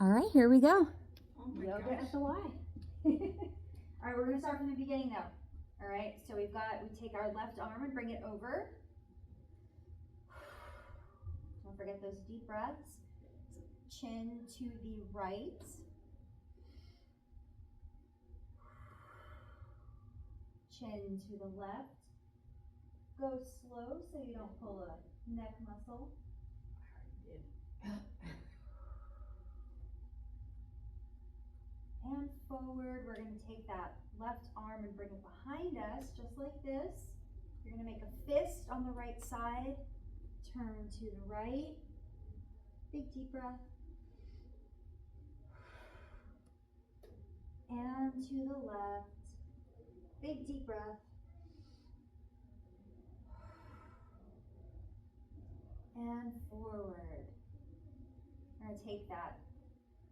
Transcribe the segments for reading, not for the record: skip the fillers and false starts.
All right, here we go. Oh my Yoga gosh. at the Y. All right, we're gonna start from the beginning though. All right, so we take our left arm and bring it over. Don't forget those deep breaths. Chin to the right. Chin to the left. Go slow so you don't pull a neck muscle. And forward, we're going to take that left arm and bring it behind us, just like this. You're going to make a fist on the right side. Turn to the right. Big deep breath. And to the left. Big deep breath. And forward. We're going to take that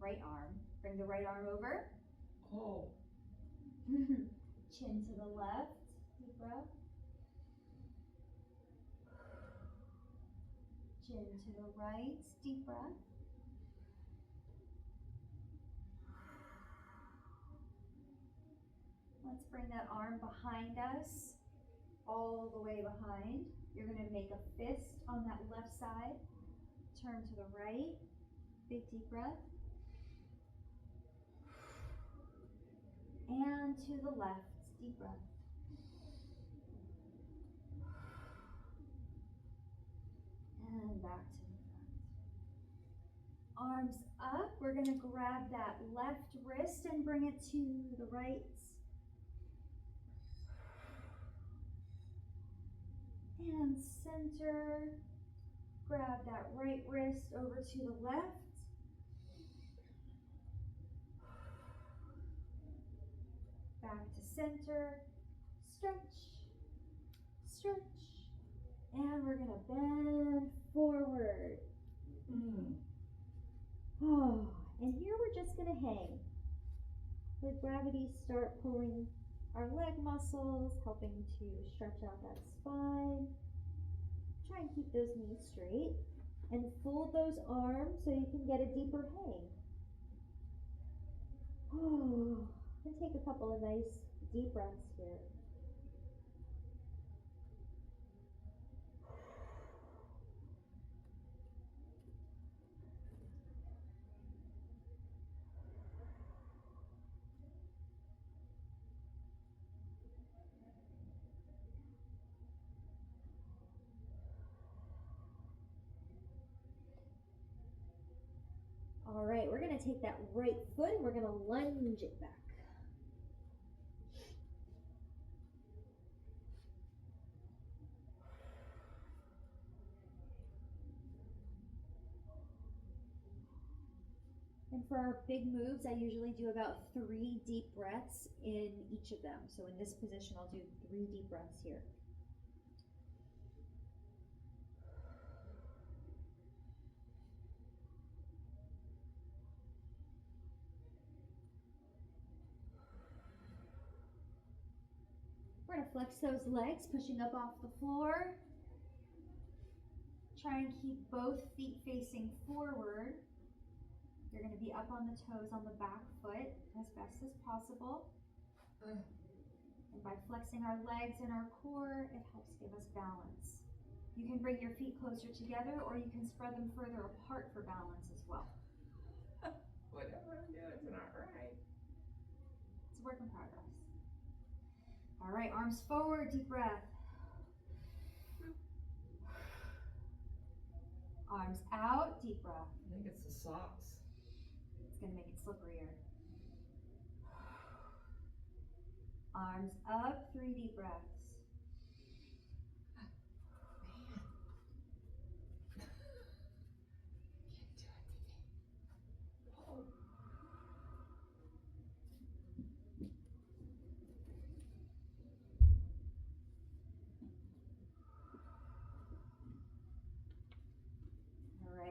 right arm. Bring the right arm over. Oh. Chin to the left. Deep breath. Chin to the right. Deep breath. Let's bring that arm behind us, all the way behind. You're going to make a fist on that left side. Turn to the right. Big deep breath. And to the left. Deep breath. And back to the front. Arms up. We're going to grab that left wrist and bring it to the right. And center. Grab that right wrist over to the left. Back to center. Stretch. Stretch. And we're going to bend forward. Oh, and here we're just going to hang. Let gravity start pulling our leg muscles, helping to stretch out that spine. Try and keep those knees straight. And fold those arms so you can get a deeper hang. Oh, and take a couple of nice deep breaths here. All right, we're going to take that right foot and we're going to lunge it back. And for our big moves, I usually do about 3 deep breaths in each of them. So in this position, I'll do 3 deep breaths here. We're going to flex those legs, pushing up off the floor. Try and keep both feet facing forward. You're going to be up on the toes on the back foot as best as possible. And by flexing our legs and our core, it helps give us balance. You can bring your feet closer together or you can spread them further apart for balance as well. Whatever I'm doing, it's not right. It's a work in progress. All right, arms forward, deep breath. Arms out, deep breath. I think it's the socks. It's going to make it slipperier. Arms up, 3 deep breaths.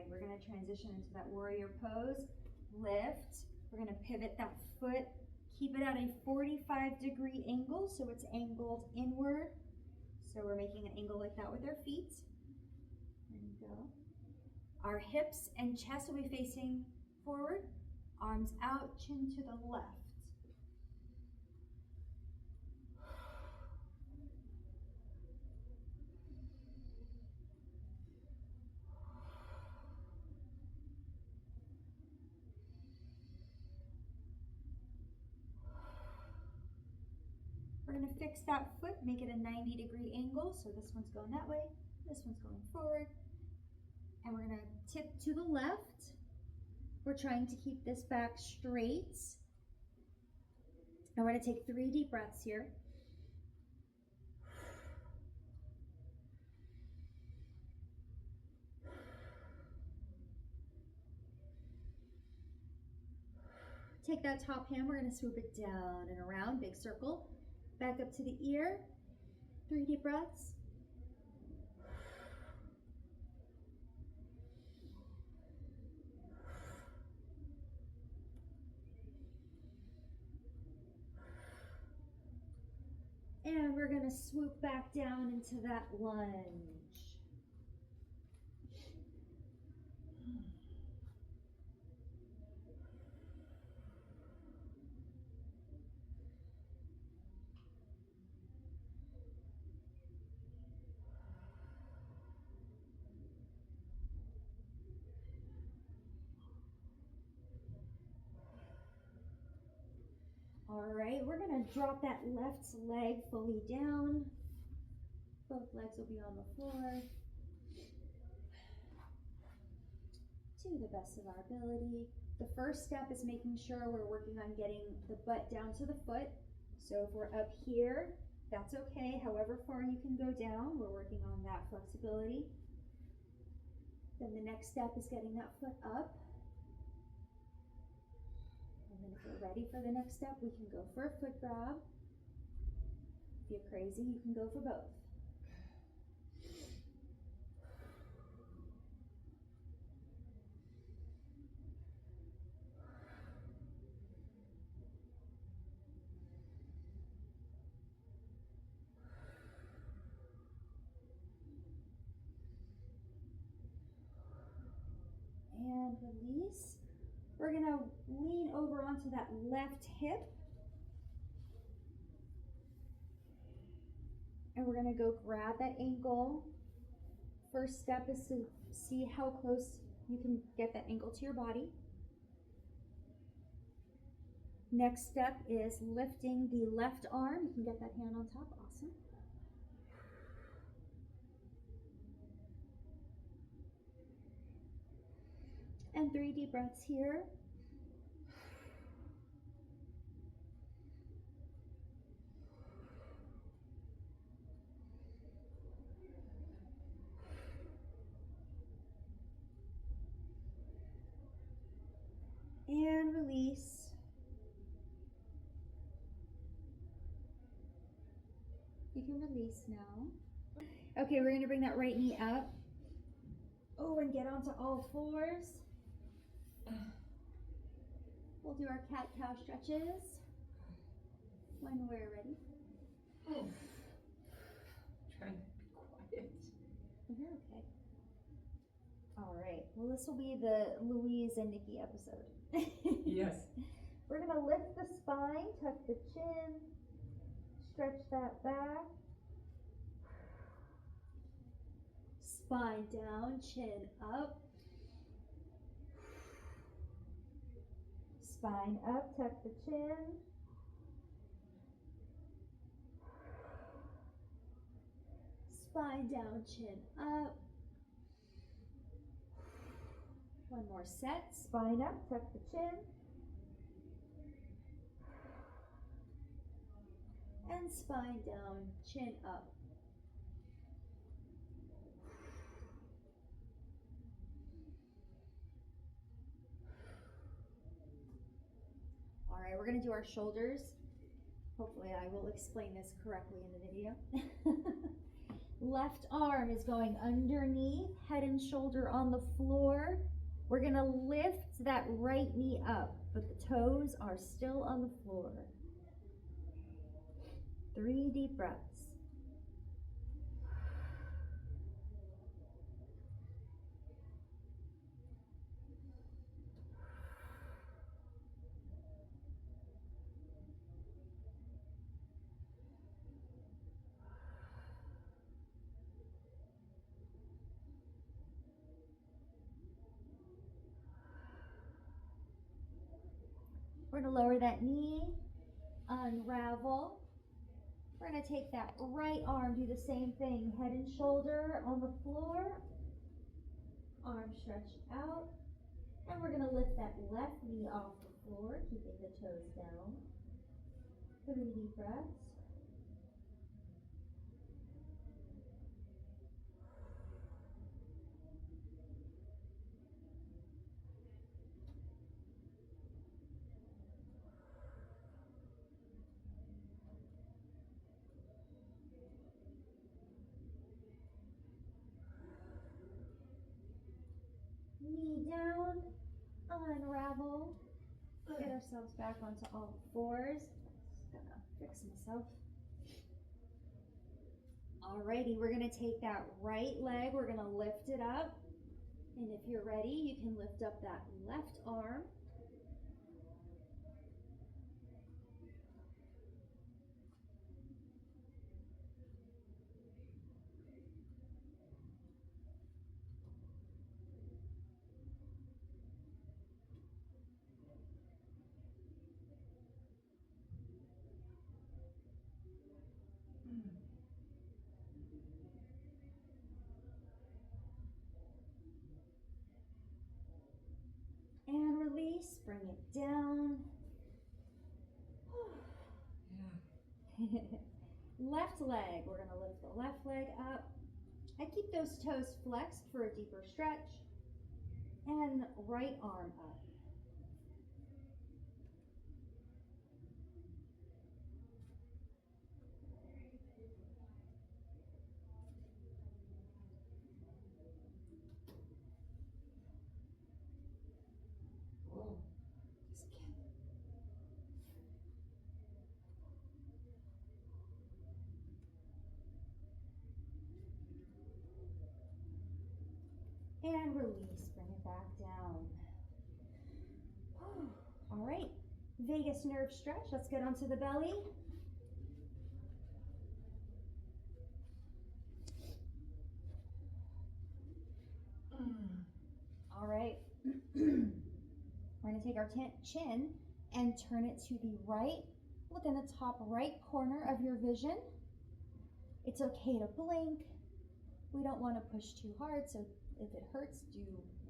We're going to transition into that warrior pose. Lift. We're going to pivot that foot. Keep it at a 45-degree angle, so it's angled inward. So we're making an angle like that with our feet. There you go. Our hips and chest will be facing forward. Arms out, chin to the left. We're going to fix that foot, make it a 90-degree angle. So this one's going that way, this one's going forward. And we're going to tip to the left. We're trying to keep this back straight. And we're going to take 3 deep breaths here. Take that top hand, we're going to swoop it down and around, big circle. Back up to the ear. 3 deep breaths. And we're going to swoop back down into that lunge. All right, we're going to drop that left leg fully down. Both legs will be on the floor. To the best of our ability. The first step is making sure we're working on getting the butt down to the foot. So if we're up here, that's okay. However far you can go down, we're working on that flexibility. Then the next step is getting that foot up. And then if we're ready for the next step, we can go for a foot grab. If you're crazy, you can go for both. And release. We're going to lean over onto that left hip. And we're going to go grab that ankle. First step is to see how close you can get that ankle to your body. Next step is lifting the left arm. You can get that hand on top. Awesome. And 3 deep breaths here. And release. You can release now. Okay, we're going to bring that right knee up. Oh, and get onto all fours. We'll do our cat-cow stretches when we're ready. Trying to be quiet. You're okay. All right. Well, this will be the Louise and Nikki episode. Yes. We're going to lift the spine, tuck the chin, stretch that back. Spine down, chin up. Spine up, tuck the chin. Spine down, chin up. One more set. Spine up, tuck the chin. And spine down, chin up. All right, we're going to do our shoulders. Hopefully I will explain this correctly in the video. Left arm is going underneath, head and shoulder on the floor. We're going to lift that right knee up, but the toes are still on the floor. 3 deep breaths. We're gonna lower that knee, unravel. We're gonna take that right arm, do the same thing, head and shoulder on the floor, arm stretched out, and we're gonna lift that left knee off the floor, keeping the toes down. 3 deep breaths. Knee down, unravel, get ourselves back onto all fours. Just gonna fix myself. Alrighty, we're gonna take that right leg, we're gonna lift it up. And if you're ready, you can lift up that left arm. And release, bring it down. Left leg, we're gonna lift the left leg up. I keep those toes flexed for a deeper stretch. And right arm up. Whoa. Just kidding. And release, bring it back down. All right, vagus nerve stretch. Let's get onto the belly. All right, we're gonna take our chin and turn it to the right. Look in the top right corner of your vision. It's okay to blink. We don't want to push too hard, so if it hurts, do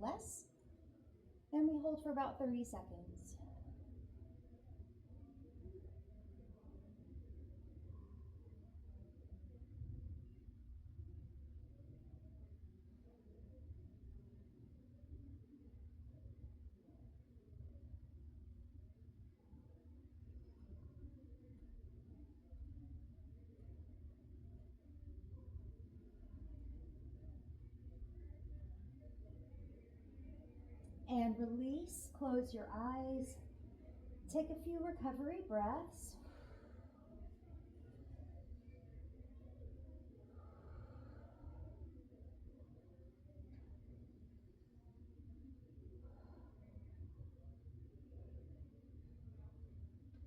less. And we hold for about 30 seconds. And release, close your eyes. Take a few recovery breaths.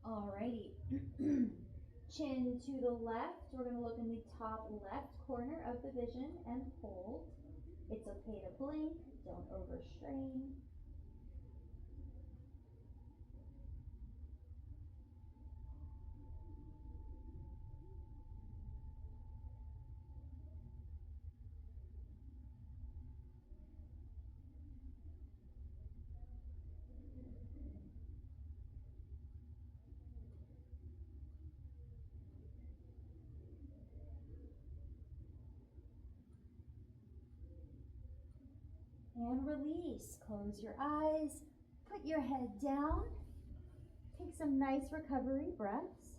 Alrighty. Chin to the left. We're going to look in the top left corner of the vision and hold. It's okay to blink. Don't overstrain. And release. Close your eyes. Put your head down. Take some nice recovery breaths.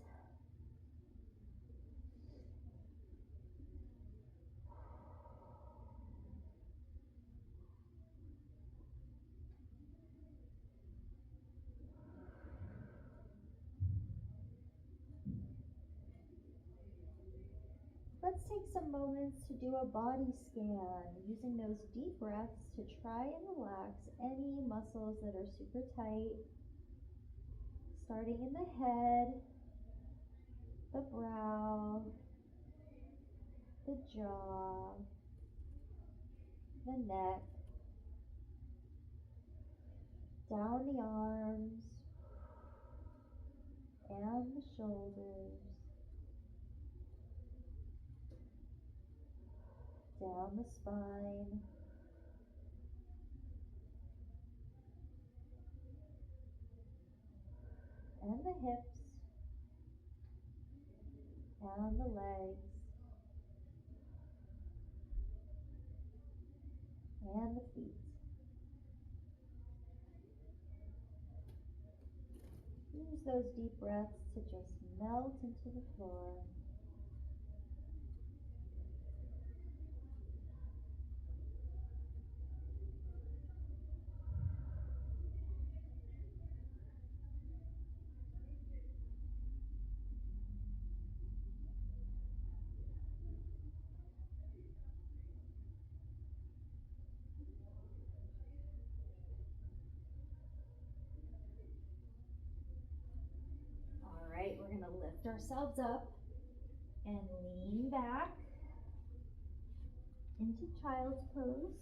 Let's take some moments to do a body scan, using those deep breaths to try and relax any muscles that are super tight. Starting in the head, the brow, the jaw, the neck, down the arms, and the shoulders, down the spine, and the hips, and the legs, and the feet. Use those deep breaths to just melt into the floor. All right, we're gonna lift ourselves up and lean back into child's pose.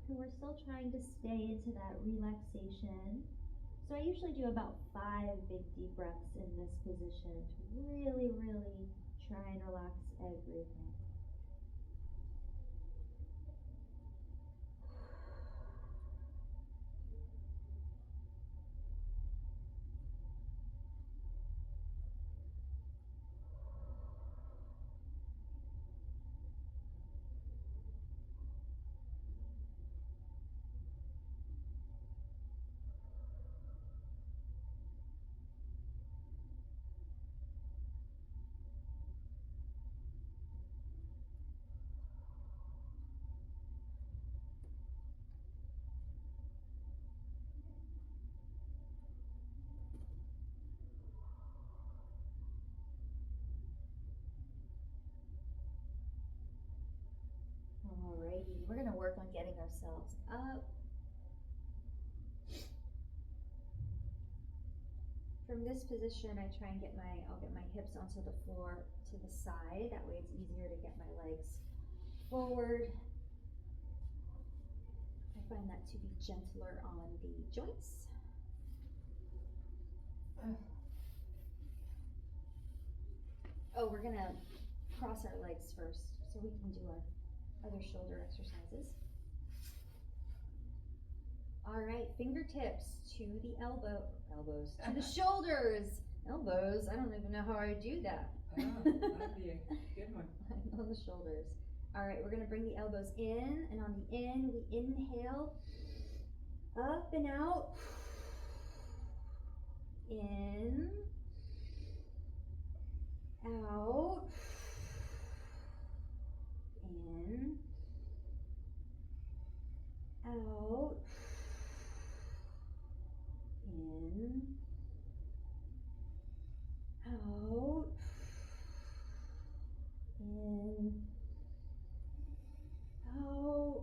And we're still trying to stay into that relaxation. So I usually do about 5 big deep breaths in this position to really, really try and relax everything. Alrighty, we're gonna work on getting ourselves up. From this position, I try and I'll get my hips onto the floor to the side. That way it's easier to get my legs forward. I find that to be gentler on the joints. Oh, we're gonna cross our legs first so we can do our other shoulder exercises. All right, fingertips to the elbows, to the shoulders. Elbows, I don't even know how I do that. Oh, that'd be a good one. On the shoulders. All right, we're gonna bring the elbows in, and on the in, we inhale, up and out, in, out, in, out, in, out, in, out,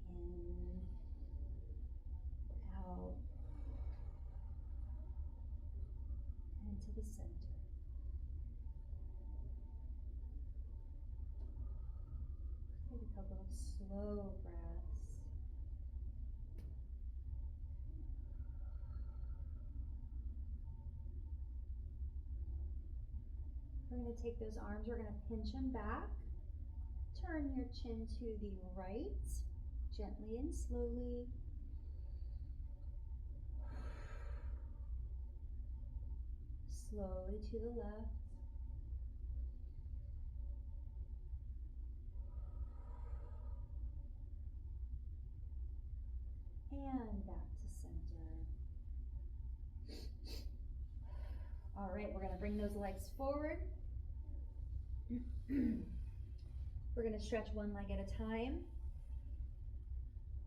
in, out, and to the center. Take a couple of slow breaths. We're going to take those arms, we're going to pinch them back. Turn your chin to the right, gently and slowly. Slowly to the left. And back to center. All right, we're going to bring those legs forward. We're going to stretch one leg at a time.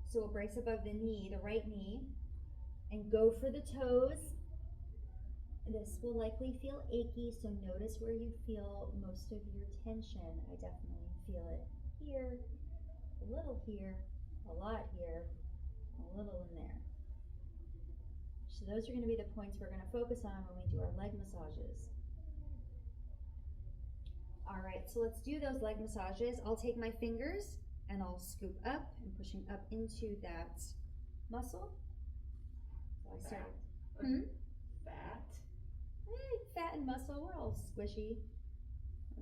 So we'll brace above the knee, the right knee, and go for the toes. This will likely feel achy, so notice where you feel most of your tension. I definitely feel it here, a little here, a lot here, a little in there. So those are going to be the points we're going to focus on when we do our leg massages. All right, right, so let's do those leg massages. I'll take my fingers and I'll scoop up and pushing up into that muscle. So I started. Fat. Fat and muscle, we're all squishy.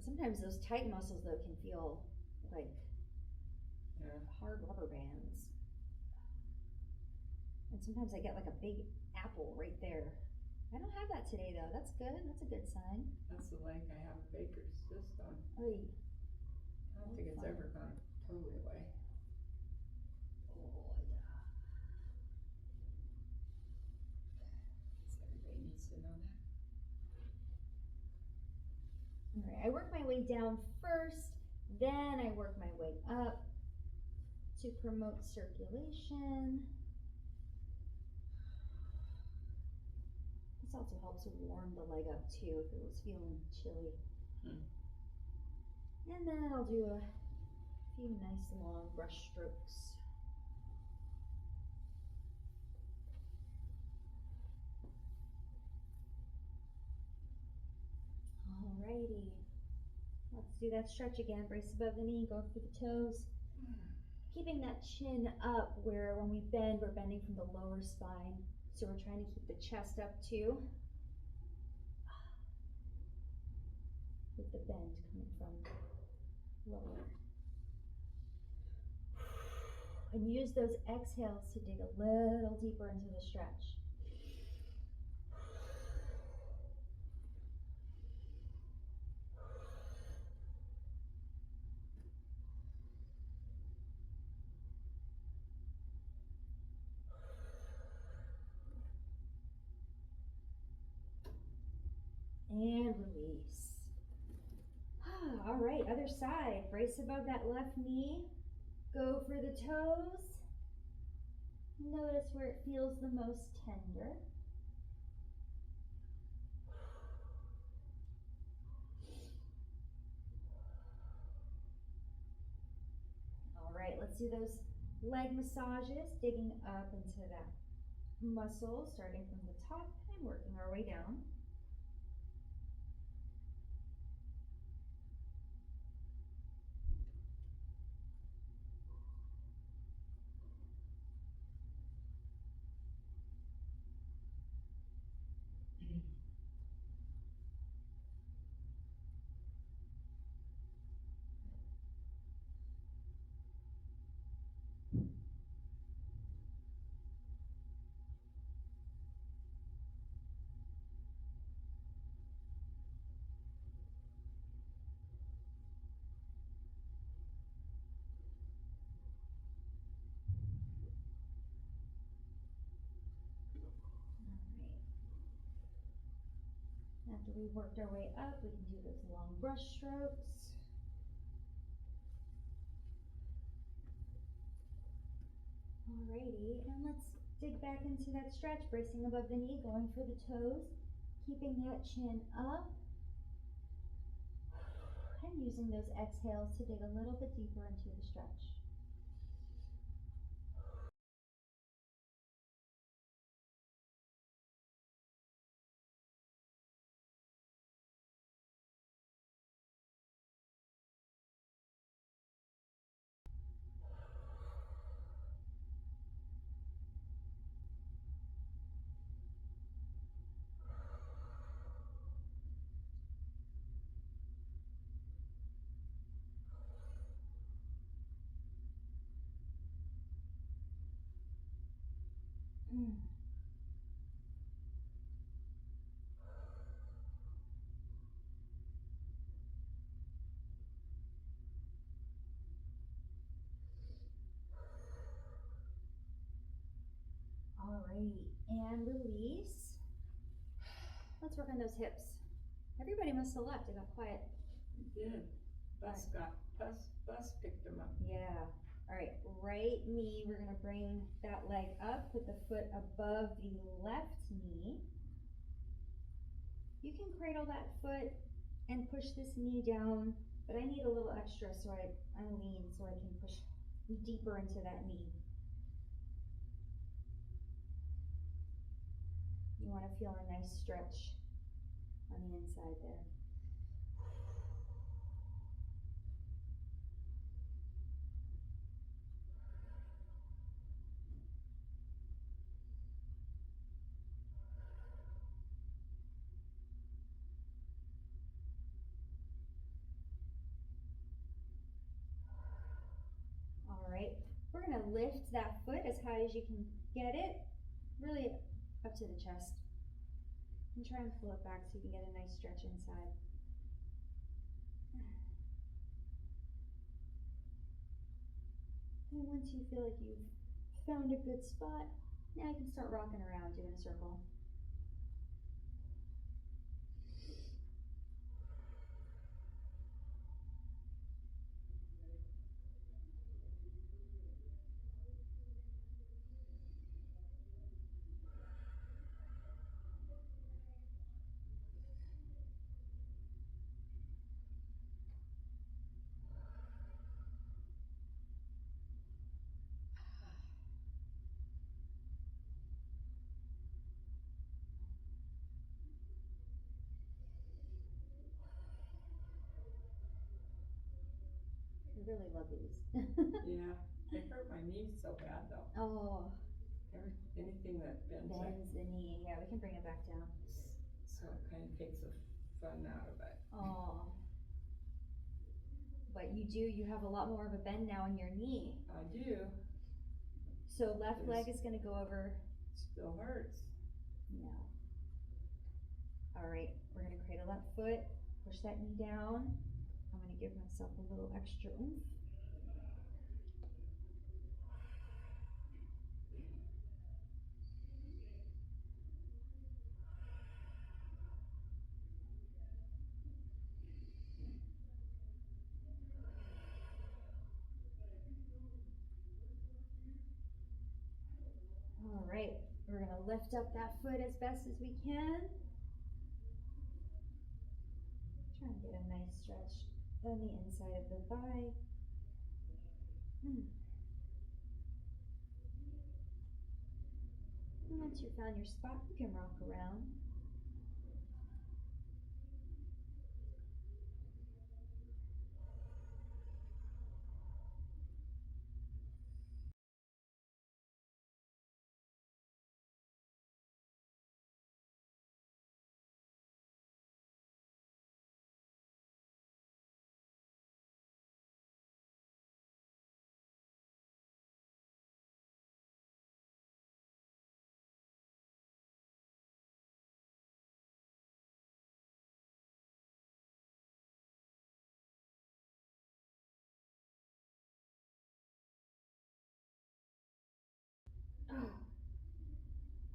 Sometimes those tight muscles though can feel like hard rubber bands. And sometimes I get like a big apple right there. I don't have that today though. That's good. That's a good sign. That's the leg I have Baker's cyst on. Oy. I don't think it's ever gone totally away. Everybody needs to know that. All right, I work my way down first, then I work my way up to promote circulation. This also helps warm the leg up too if it was feeling chilly. And then I'll do a few nice long brush strokes. Alrighty, let's do that stretch again. Brace above the knee, go for the toes. Keeping that chin up where when we bend, we're bending from the lower spine. So we're trying to keep the chest up too. With the bend coming from lower. And use those exhales to dig a little deeper into the stretch. And release. All right, other side. Brace above that left knee. Go for the toes. Notice where it feels the most tender. All right, let's do those leg massages, digging up into that muscle, starting from the top and working our way down. After we've worked our way up, we can do those long brush strokes. Alrighty, and let's dig back into that stretch, bracing above the knee, going for the toes, keeping that chin up, and using those exhales to dig a little bit deeper into the stretch. Alrighty, and release. Let's work on those hips. Everybody must have left, it got quiet. It did. Bus picked them up. Yeah. Alright, right knee, we're gonna bring that leg up, put the foot above the left knee. You can cradle that foot and push this knee down, but I need a little extra so I lean so I can push deeper into that knee. You want to feel a nice stretch on the inside there. lift that foot as high as you can get it, really up to the chest. And try and pull it back so you can get a nice stretch inside. And once you feel like you've found a good spot, now you can start rocking around doing a circle. I really love these. Yeah, they hurt my knees so bad though. Oh. Anything that bends the knee. Yeah, we can bring it back down. so it kind of takes the fun out of it. Oh. But you have a lot more of a bend now in your knee. I do. So left leg is going to go over. Still hurts. Yeah. All right, we're going to cradle that foot, push that knee down. I'm going to give myself a little extra oomph. All right, we're going to lift up that foot as best as we can. Try and get a nice stretch on the inside of the thigh. And once you've found your spot, you can rock around.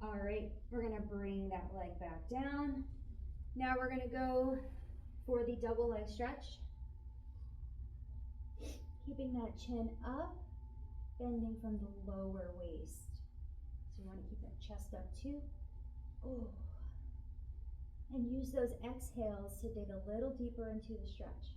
All right, we're gonna bring that leg back down. Now we're gonna go for the double leg stretch. Keeping that chin up, bending from the lower waist. So you wanna keep that chest up too. Oh. And use those exhales to dig a little deeper into the stretch.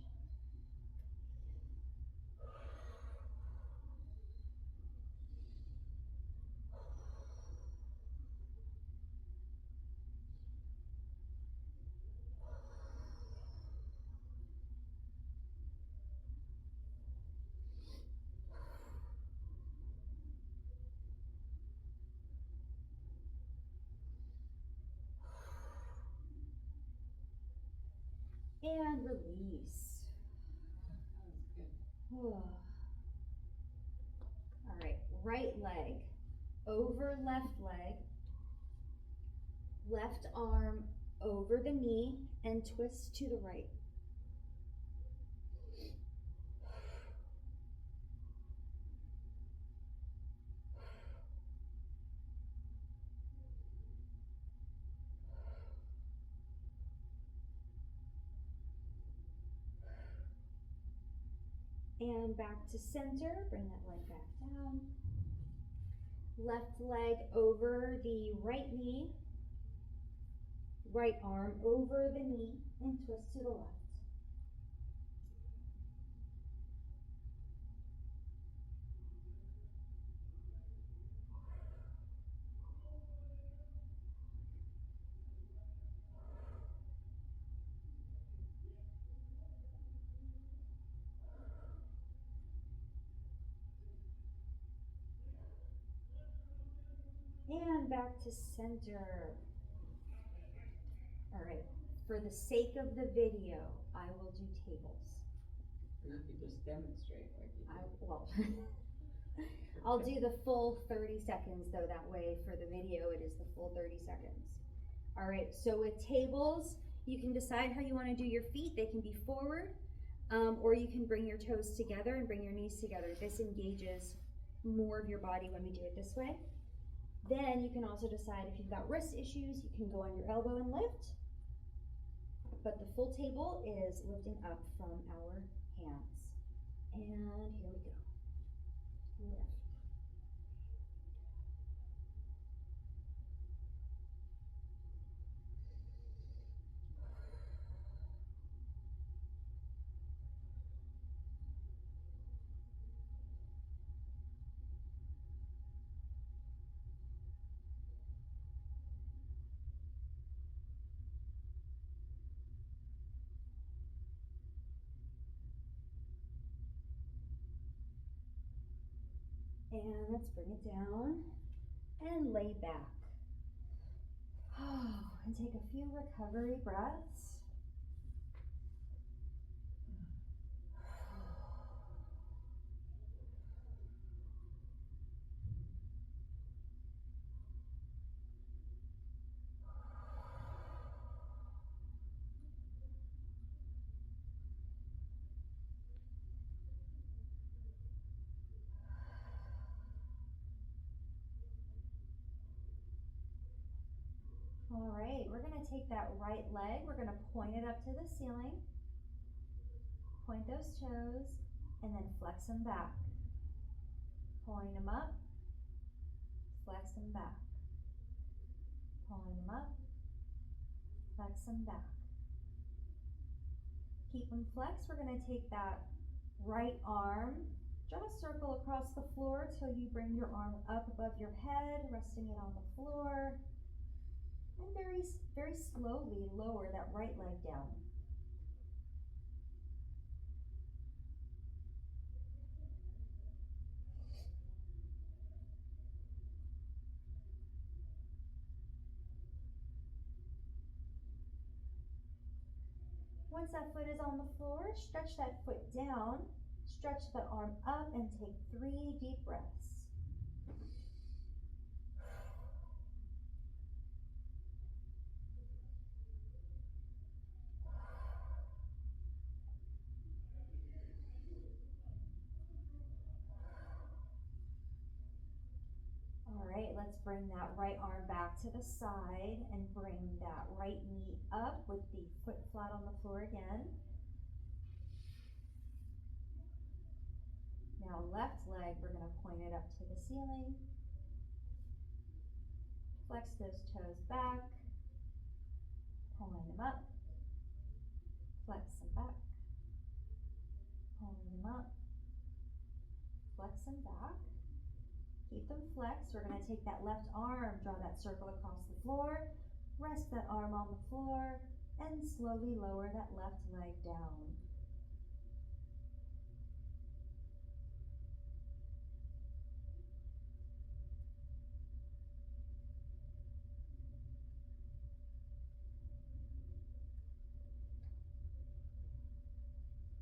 And release. That was good. All right, right leg over left leg, left arm over the knee, and twist to the right. And back to center, bring that leg back down. Left leg over the right knee, right arm over the knee, and twist to the left. And back to center. All right, for the sake of the video, I will do tables. You could just demonstrate like you did. Well, I'll do the full 30 seconds though, that way for the video it is the full 30 seconds. All right, so with tables, you can decide how you want to do your feet. They can be forward, or you can bring your toes together and bring your knees together. This engages more of your body when we do it this way. Then you can also decide if you've got wrist issues, you can go on your elbow and lift. But the full table is lifting up from our hands. And here we go. Lift. And let's bring it down and lay back. And take a few recovery breaths. All right, we're going to take that right leg, we're going to point it up to the ceiling, point those toes, and then flex them back. Point them up, flex them back. Point them up, flex them back. Keep them flexed. We're going to take that right arm, draw a circle across the floor till you bring your arm up above your head, resting it on the floor. And very slowly lower that right leg down. Once that foot is on the floor, stretch that foot down, stretch the arm up, and take 3 deep breaths. All right, let's bring that right arm back to the side and bring that right knee up with the foot flat on the floor again. Now left leg, we're going to point it up to the ceiling. Flex those toes back. Point them up. Flex them back. Point them up. Flex them back. Keep them flexed. We're going to take that left arm, draw that circle across the floor, rest that arm on the floor, and slowly lower that left leg down.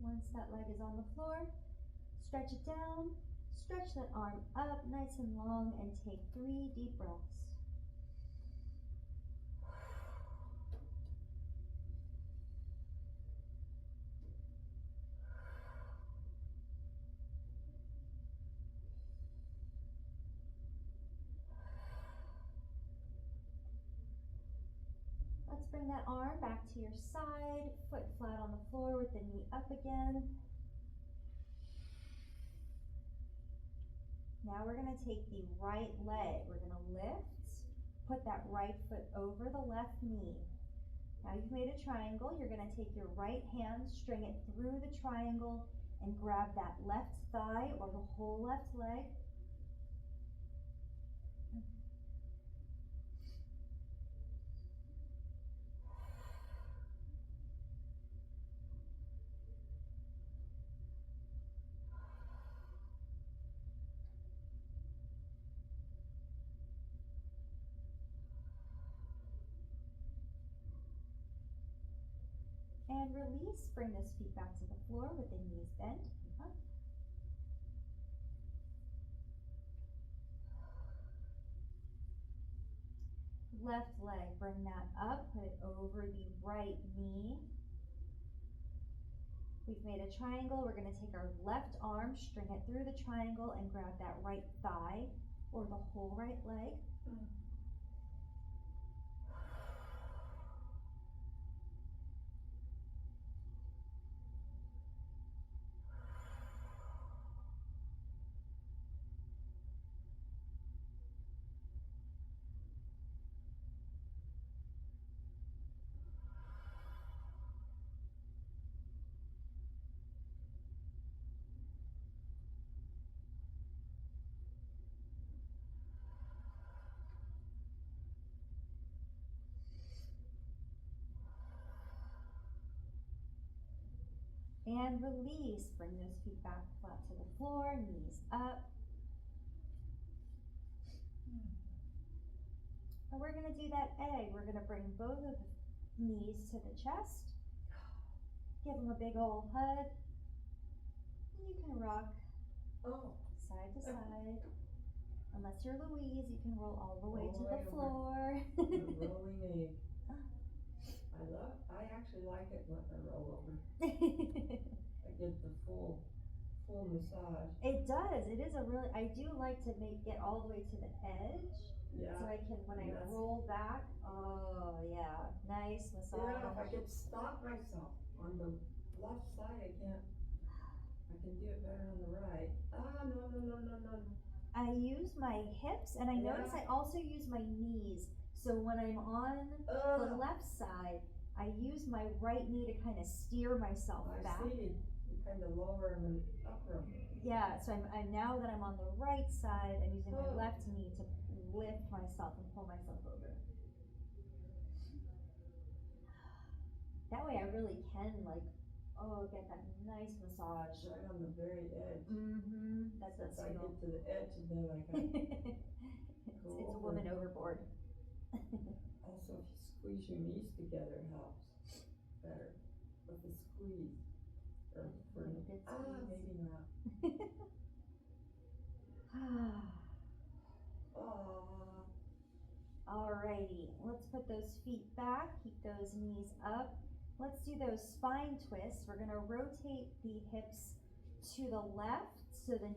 Once that leg is on the floor, stretch it down, stretch that arm up nice and long, and take 3 deep breaths. Let's bring that arm back to your side, foot flat on the floor with the knee up again. Now we're going to take the right leg. We're going to lift, put that right foot over the left knee. Now you've made a triangle. You're going to take your right hand, string it through the triangle, and grab that left thigh or the whole left leg. And release, bring those feet back to the floor with the knees bent. Up. left leg, bring that up, put it over the right knee. We've made a triangle. We're going to take our left arm, string it through the triangle, and grab that right thigh or the whole right leg. And release. Bring those feet back flat to the floor, knees up. And we're going to do that egg. We're going to bring both of the knees to the chest. Give them a big old hug. You can rock side to side. Unless you're Louise, you can roll all the way to the floor. Rolling egg. I actually like it when I roll over. I get the full massage. It does. It is a really, I do like to get all the way to the edge. Yeah. So I can, when I roll back, oh yeah, nice massage. Yeah, if I could stop myself on the left side, I can't. I can do it better on the right. No. I use my hips, and I notice I also use my knees. So when I'm on the left side, I use my right knee to kind of steer myself back. I see. You kind of lower and then upper. Yeah, so I'm now that I'm on the right side, I'm using my left knee to lift myself and pull myself over. That way I really can get that nice massage. Right on the very edge. Mm-hmm. That does I feel. get to the edge and then I can It's a woman overboard. Also, if you squeeze your knees together, it helps better. With the squeeze. Maybe not. Alrighty, let's put those feet back, keep those knees up. Let's do those spine twists. We're gonna rotate the hips to the left so the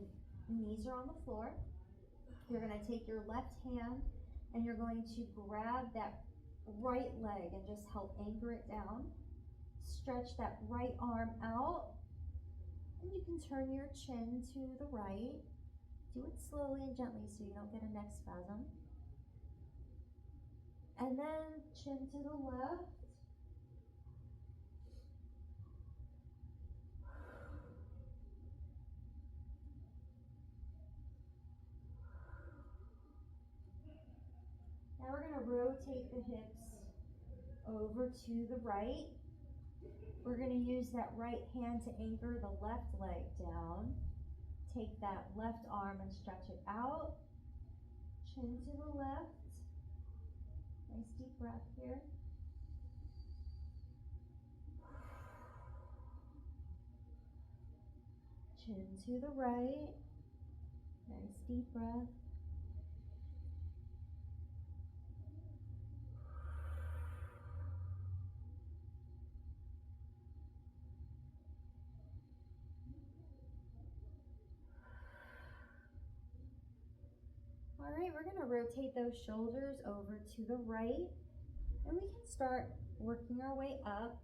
knees are on the floor. You're gonna take your left hand and you're going to grab that right leg and just help anchor it down. Stretch that right arm out. And you can turn your chin to the right. Do it slowly and gently so you don't get a neck spasm. And then chin to the left. Now we're going to rotate the hips over to the right. We're going to use that right hand to anchor the left leg down. Take that left arm and stretch it out. Chin to the left. Nice deep breath here. Chin to the right. Nice deep breath. All right, we're going to rotate those shoulders over to the right, and we can start working our way up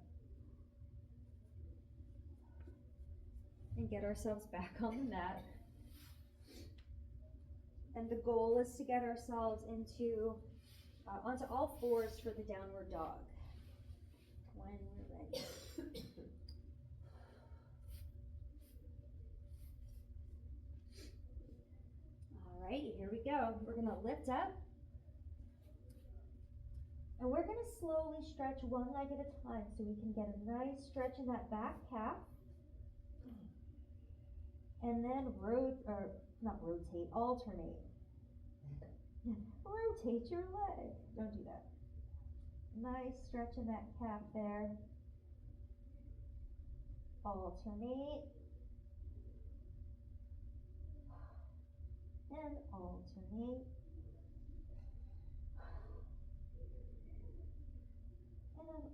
and get ourselves back on the mat. And the goal is to get ourselves onto all fours for the downward dog when we're ready. Alrighty, here we go. We're gonna lift up. And we're gonna slowly stretch one leg at a time so we can get a nice stretch in that back calf. And then alternate. Rotate your leg. Don't do that. Nice stretch in that calf there. Alternate. And alternate.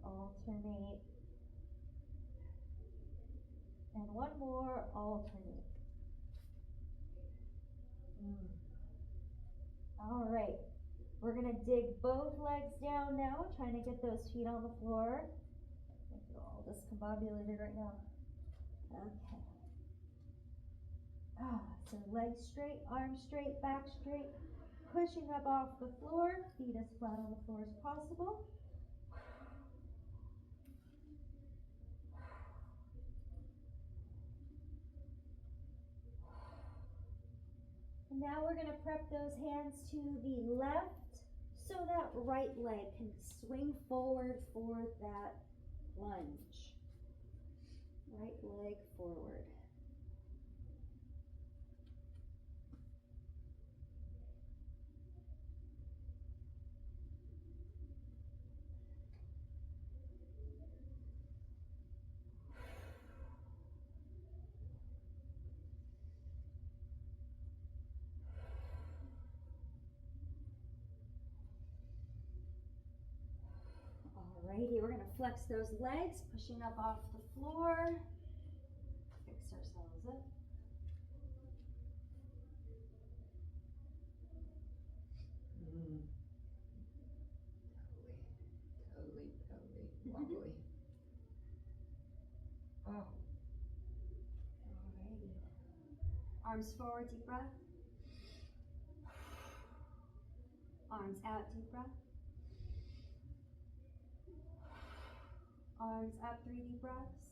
alternate. And one more, alternate. All right, we're gonna dig both legs down now, trying to get those feet on the floor. I feel all discombobulated right now. Okay. So legs straight, arms straight, back straight, pushing up off the floor, feet as flat on the floor as possible. And now we're gonna prep those hands to the left so that right leg can swing forward for that lunge. Right leg forward. Alrighty, we're gonna flex those legs, pushing up off the floor. Fix ourselves up. Totally wobbly. Oh. Alrighty. Arms forward, deep breath. Arms out, deep breath. Arms up, 3 deep breaths.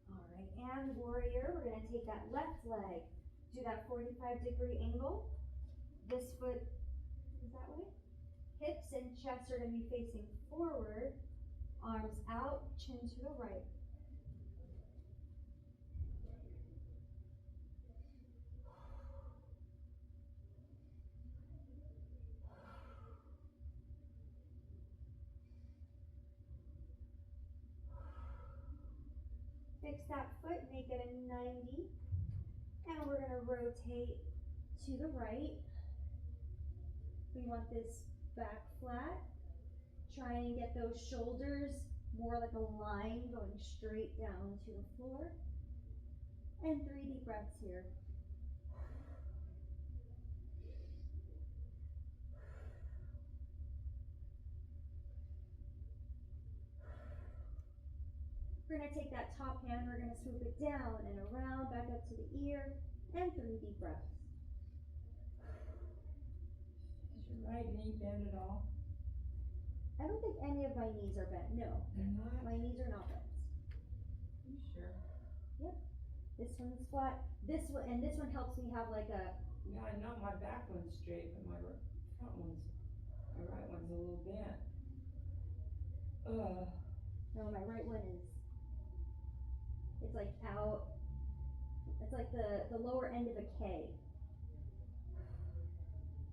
Alright, and warrior, we're going to take that left leg, do that 45-degree angle. This foot is that way. Hips and chest are going to be facing forward. Arms out, chin to the right. Fix that foot, make it a 90. And we're going to rotate to the right. We want this back flat. Try and get those shoulders more like a line going straight down to the floor. And 3 deep breaths here. We're going to take that top hand, we're going to swoop it down and around, back up to the ear, and 3 deep breaths. Is your right knee bent at all? I don't think any of my knees are bent, no. They're not? My knees are not bent. You sure? Yep. This one's flat. This one, and this one helps me have like a... Yeah, I know my back one's straight, but my right one's a little bent. No, my right one is... It's like out... It's like the lower end of a K.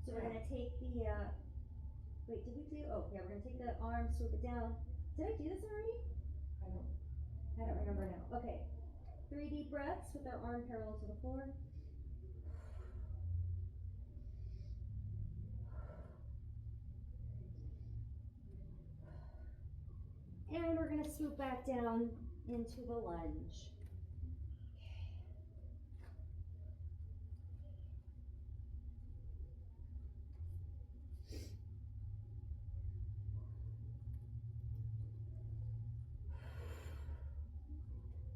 So we're going to take the... Wait, did we do? Oh, yeah, we're gonna take the arm, swoop it down. Did I do this already? I don't remember now. Okay. 3 deep breaths with our arm parallel to the floor. And we're gonna swoop back down into the lunge.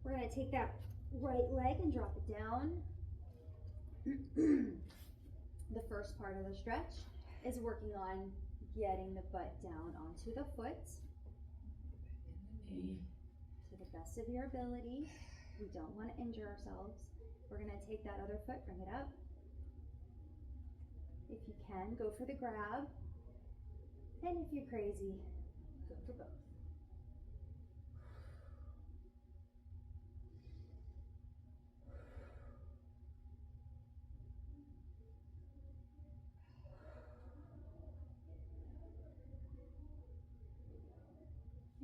We're going to take that right leg and drop it down. The first part of the stretch is working on getting the butt down onto the foot. To the best of your ability. We don't want to injure ourselves. We're going to take that other foot, bring it up. If you can, go for the grab. And if you're crazy, go for both.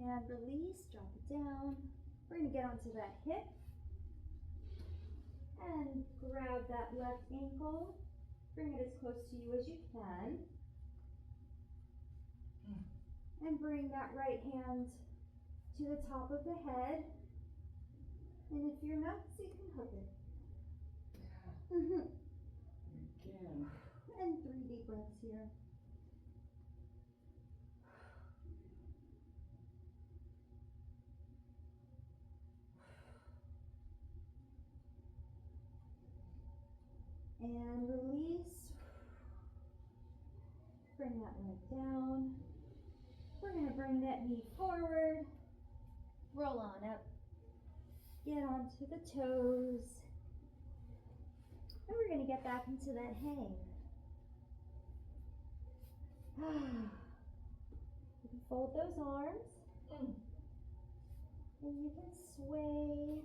And release, drop it down. We're gonna get onto that hip and grab that left ankle. Bring it as close to you as you can. And bring that right hand to the top of the head. And if you're nuts, you can hook it. Again. And 3 deep breaths here. And release. Bring that leg down. We're going to bring that knee forward. Roll on up. Get onto the toes. And we're going to get back into that hang. You can fold those arms. And you can sway.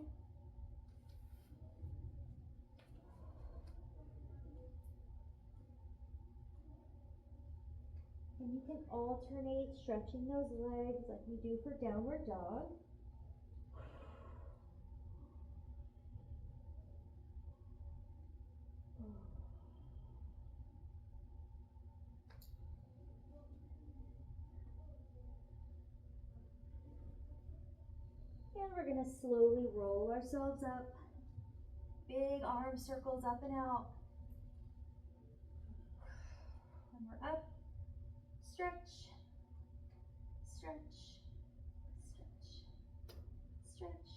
And you can alternate stretching those legs like we do for downward dog. And we're going to slowly roll ourselves up. Big arm circles up and out. When we're up, stretch, stretch, stretch, stretch.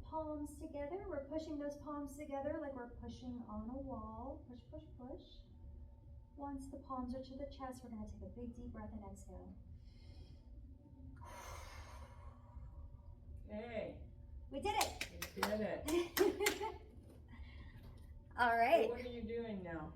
Palms together. We're pushing those palms together like we're pushing on a wall. Push, push, push. Once the palms are to the chest, we're going to take a big deep breath and exhale. Hey. We did it. We did it. All right. So what are you doing now?